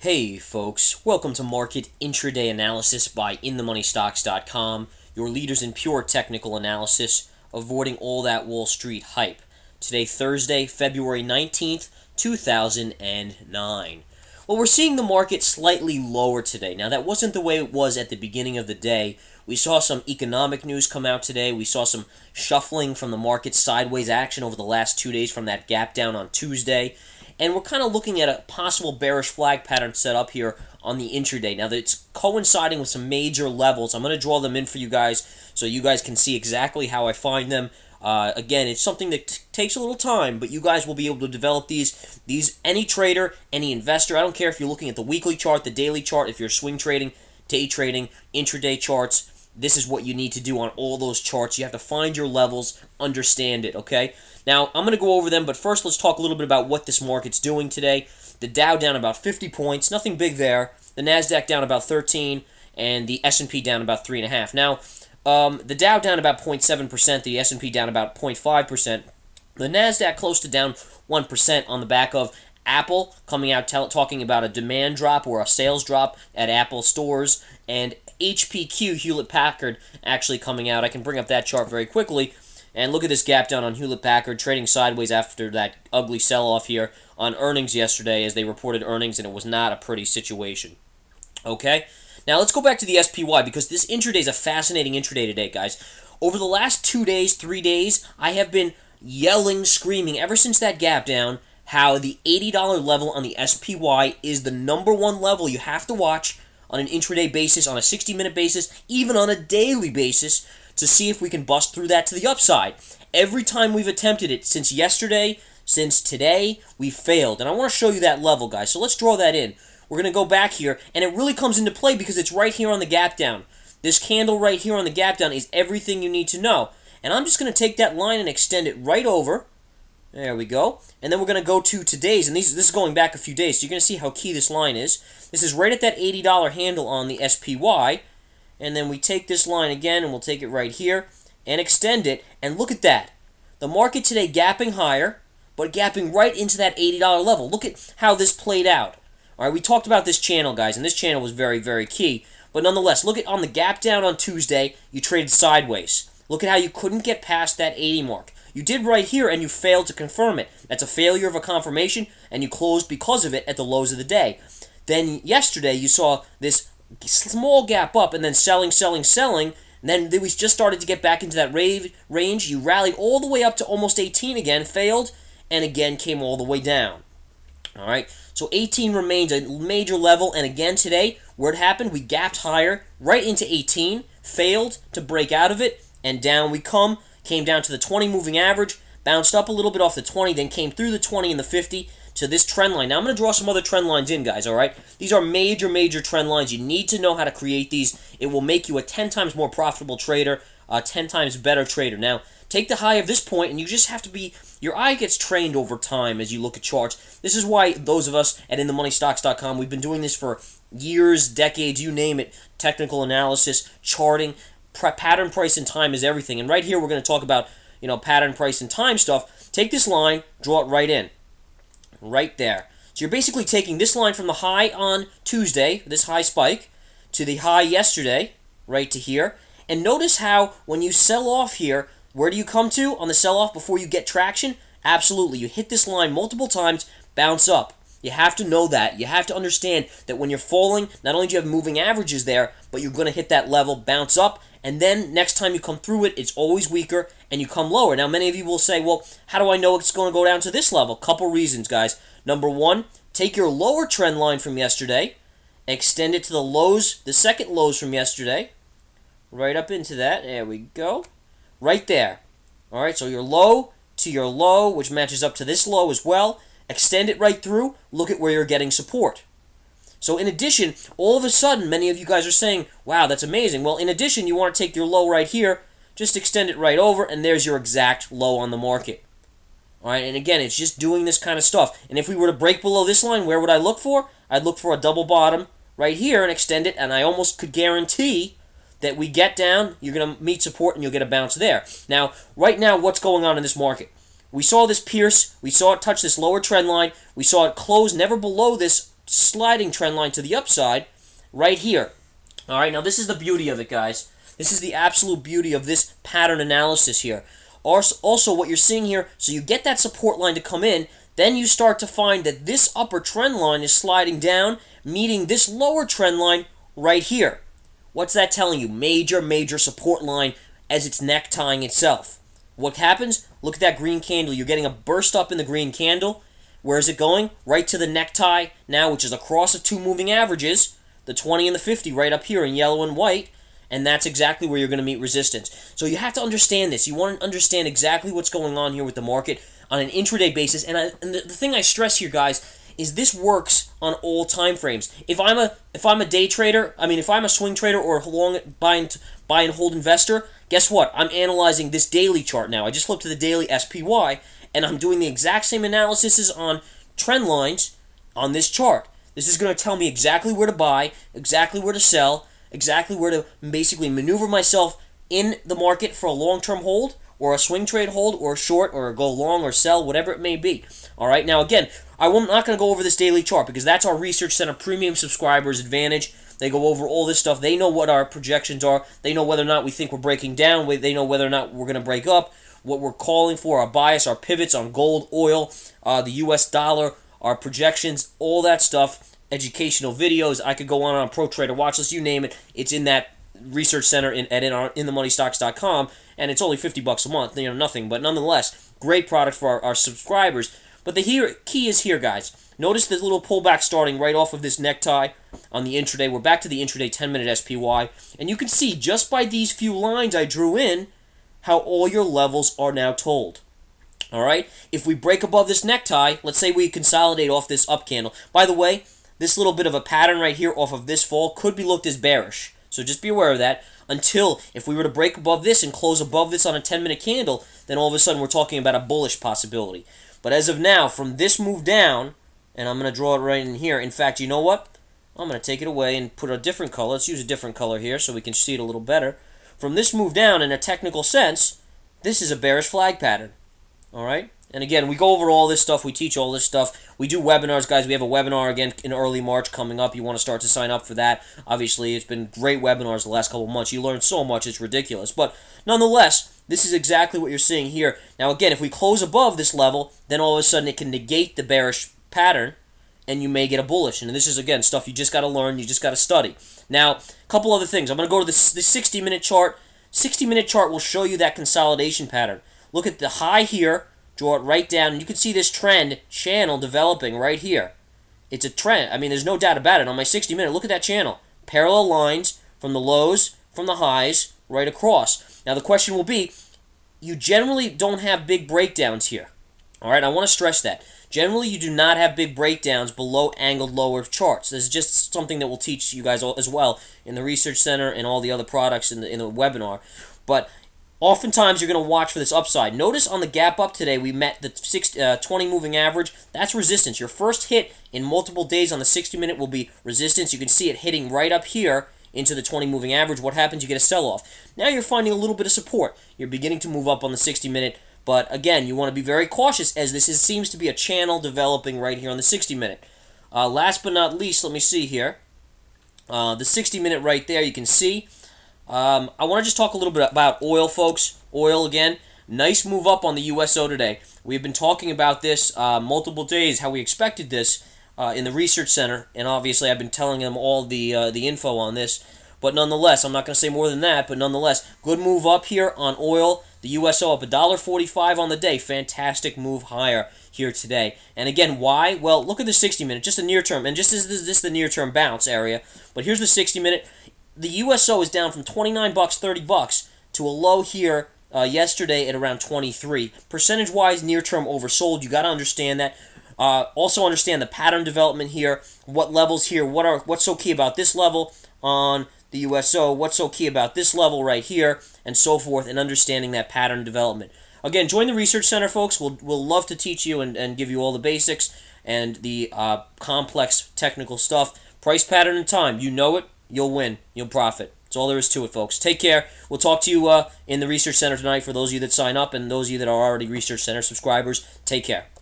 Hey folks, welcome to Market Intraday Analysis by InTheMoneyStocks.com, your leaders in pure technical analysis, avoiding all that Wall Street hype. Today, Thursday, February 19th, 2009. Well, we're seeing the market slightly lower today. Now, that wasn't the way it was at the beginning of the day. We saw some economic news come out today. We saw some shuffling from the market sideways action over the last 2 days from that gap down on Tuesday. And we're kind of looking at a possible bearish flag pattern set up here on the intraday. Now, it's coinciding with some major levels. I'm going to draw them in for you guys so you guys can see exactly how I find them. Again, it's something that takes a little time, but you guys will be able to develop these. Any trader, any investor, I don't care if you're looking at the weekly chart, the daily chart, if you're swing trading, day trading, intraday charts, this is what you need to do on all those charts. You have to find your levels, understand it, okay? Now, I'm going to go over them, but first let's talk a little bit about what this market's doing today. The Dow down about 50 points, nothing big there. The NASDAQ down about 13, and the S&P down about 3.5. Now, the Dow down about 0.7%, the S&P down about 0.5%. The NASDAQ close to down 1% on the back of Apple coming out talking about a demand drop or a sales drop at Apple stores, and HPQ, Hewlett-Packard, actually coming out. I can bring up that chart very quickly, and look at this gap down on Hewlett-Packard, trading sideways after that ugly sell-off here on earnings yesterday as they reported earnings, and it was not a pretty situation. Okay? Now, let's go back to the SPY, because this intraday is a fascinating intraday today, guys. Over the last 2 days, 3 days, I have been yelling, screaming, ever since that gap down, how the $80 level on the SPY is the number one level you have to watch on an intraday basis, on a 60-minute basis, even on a daily basis, to see if we can bust through that to the upside. Every time we've attempted it since yesterday, since today, we've failed. And I want to show you that level, guys. So let's draw that in. We're going to go back here, and it really comes into play because it's right here on the gap down. This candle right here on the gap down is everything you need to know. And I'm just going to take that line and extend it right over. There we go. And then we're going to go to today's, and this is going back a few days, so you're going to see how key this line is. This is right at that $80 handle on the SPY, and then we take this line again, and we'll take it right here, and extend it, and look at that. The market today gapping higher, but gapping right into that $80 level. Look at how this played out. All right, we talked about this channel, guys, and this channel was very, very key. But nonetheless, look at on the gap down on Tuesday, you traded sideways. Look at how you couldn't get past that 80 mark. You did right here, and you failed to confirm it. That's a failure of a confirmation, and you closed because of it at the lows of the day. Then yesterday, you saw this small gap up, and then selling, and then we just started to get back into that range. You rallied all the way up to almost 18 again, failed, and again came all the way down. All right, so 18 remains a major level, and again today, where it happened, we gapped higher, right into 18, failed to break out of it, and down we come. Came down to the 20 moving average, bounced up a little bit off the 20, then came through the 20 and the 50 to this trend line. Now, I'm going to draw some other trend lines in, guys, all right? These are major, major trend lines. You need to know how to create these. It will make you a 10 times more profitable trader, a 10 times better trader. Now, take the high of this point, and you just have to be, your eye gets trained over time as you look at charts. This is why those of us at InTheMoneyStocks.com, we've been doing this for years, decades, you name it, technical analysis, charting. Pattern, price, and time is everything. And right here, we're going to talk about, pattern, price, and time stuff. Take this line, draw it right in. Right there. So you're basically taking this line from the high on Tuesday, this high spike, to the high yesterday, right to here. And notice how when you sell off here, where do you come to on the sell-off before you get traction? Absolutely. You hit this line multiple times, bounce up. You have to know that. You have to understand that when you're falling, not only do you have moving averages there, but you're going to hit that level, bounce up, and then next time you come through it, it's always weaker, and you come lower. Now, many of you will say, well, how do I know it's going to go down to this level? Couple reasons, guys. Number one, take your lower trend line from yesterday, extend it to the lows, the second lows from yesterday, right up into that. There we go. Right there. All right, so your low to your low, which matches up to this low as well. Extend it right through. Look at where you're getting support. So in addition, all of a sudden, many of you guys are saying, wow, that's amazing. Well, in addition, you want to take your low right here, just extend it right over, and there's your exact low on the market. All right, and again, it's just doing this kind of stuff. And if we were to break below this line, where would I look for? I'd look for a double bottom right here and extend it, and I almost could guarantee that we get down, you're going to meet support, and you'll get a bounce there. Now, right now, what's going on in this market? We saw this pierce. We saw it touch this lower trend line. We saw it close never below this sliding trend line to the upside right here. All right, now this is the beauty of it, guys. This is the absolute beauty of this pattern analysis here. Also, what you're seeing here, so you get that support line to come in, then you start to find that this upper trend line is sliding down, meeting this lower trend line right here. What's that telling you? Major support line as it's necktying itself. What happens? Look at that green candle. You're getting a burst up in the green candle. Where is it going? Right to the necktie now, which is across the two moving averages, the 20 and the 50 right up here in yellow and white, and that's exactly where you're going to meet resistance. So you have to understand this. You want to understand exactly what's going on here with the market on an intraday basis. And the thing I stress here, guys, is this works on all time frames. If I'm a day trader, if I'm a swing trader or a long buy and hold investor, guess what? I'm analyzing this daily chart now. I just flipped to the daily SPY, and I'm doing the exact same analysis on trend lines on this chart. This is going to tell me exactly where to buy, exactly where to sell, exactly where to basically maneuver myself in the market for a long-term hold, or a swing trade hold, or a short, or go long or sell, whatever it may be. All right, now again, I'm not going to go over this daily chart because that's our Research Center Premium subscribers' advantage. They go over all this stuff. They know what our projections are. They know whether or not we think we're breaking down. They know whether or not we're going to break up, what we're calling for, our bias, our pivots on gold, oil, the U.S. dollar, our projections, all that stuff, educational videos. I could go on Pro Trader Watch List, you name it. It's in that Research Center at InTheMoneyStocks.com, and it's only $50 a month, nothing, but nonetheless, great product for our subscribers. But the key is here, guys. Notice this little pullback starting right off of this necktie on the intraday. We're back to the intraday 10-minute SPY, and you can see just by these few lines I drew in how all your levels are now told. All right? If we break above this necktie, let's say we consolidate off this up candle. By the way, this little bit of a pattern right here off of this fall could be looked as bearish. So just be aware of that. Until, if we were to break above this and close above this on a 10-minute candle, then all of a sudden we're talking about a bullish possibility. But as of now, from this move down, and I'm going to draw it right in here. In fact, you know what? I'm going to take it away and put a different color. Let's use a different color here so we can see it a little better. From this move down, in a technical sense, this is a bearish flag pattern. All right? And again, we go over all this stuff. We teach all this stuff. We do webinars, guys. We have a webinar again in early March coming up. You want to start to sign up for that. Obviously, it's been great webinars the last couple of months. You learn so much, it's ridiculous. But nonetheless, this is exactly what you're seeing here. Now, again, if we close above this level, then all of a sudden it can negate the bearish pattern, and you may get a bullish. And this is, again, stuff you just got to learn. You just got to study. Now, a couple other things. I'm going to go to the 60-minute chart. 60-minute chart will show you that consolidation pattern. Look at the high here. Draw it right down, and you can see this trend channel developing right here. It's a trend. There's no doubt about it. On my 60-minute, look at that channel. Parallel lines from the lows, from the highs, right across. Now, the question will be, you generally don't have big breakdowns here. All right, I want to stress that. Generally, you do not have big breakdowns below angled lower charts. This is just something that we'll teach you guys as well in the Research Center and all the other products in the webinar. But oftentimes, you're going to watch for this upside. Notice on the gap up today, we met the 20 moving average. That's resistance. Your first hit in multiple days on the 60-minute will be resistance. You can see it hitting right up here into the 20 moving average. What happens? You get a sell-off. Now you're finding a little bit of support. You're beginning to move up on the 60-minute. But again, you want to be very cautious as this seems to be a channel developing right here on the 60-minute. Last but not least, let me see here. The 60-minute right there, you can see. I want to just talk a little bit about oil, folks. Oil, again, nice move up on the USO today. We've been talking about this multiple days, how we expected this in the Research Center, and obviously I've been telling them all the info on this. But nonetheless, I'm not going to say more than that, but nonetheless, good move up here on oil. The USO up $1.45 on the day. Fantastic move higher here today. And again, why? Well, look at the 60-minute, just the near term, and just as this the near-term bounce area. But here's the 60-minute. The USO is down from $29, $30 to a low here yesterday at around 23. Percentage-wise, near-term oversold. You got to understand that. Also understand the pattern development here. What levels here? What's so key about this level on the USO? What's so key about this level right here, and so forth, and understanding that pattern development. Again, join the Research Center, folks. We'll love to teach you and give you all the basics and the complex technical stuff. Price pattern and time. You know it. You'll win. You'll profit. That's all there is to it, folks. Take care. We'll talk to you in the Research Center tonight for those of you that sign up and those of you that are already Research Center subscribers. Take care.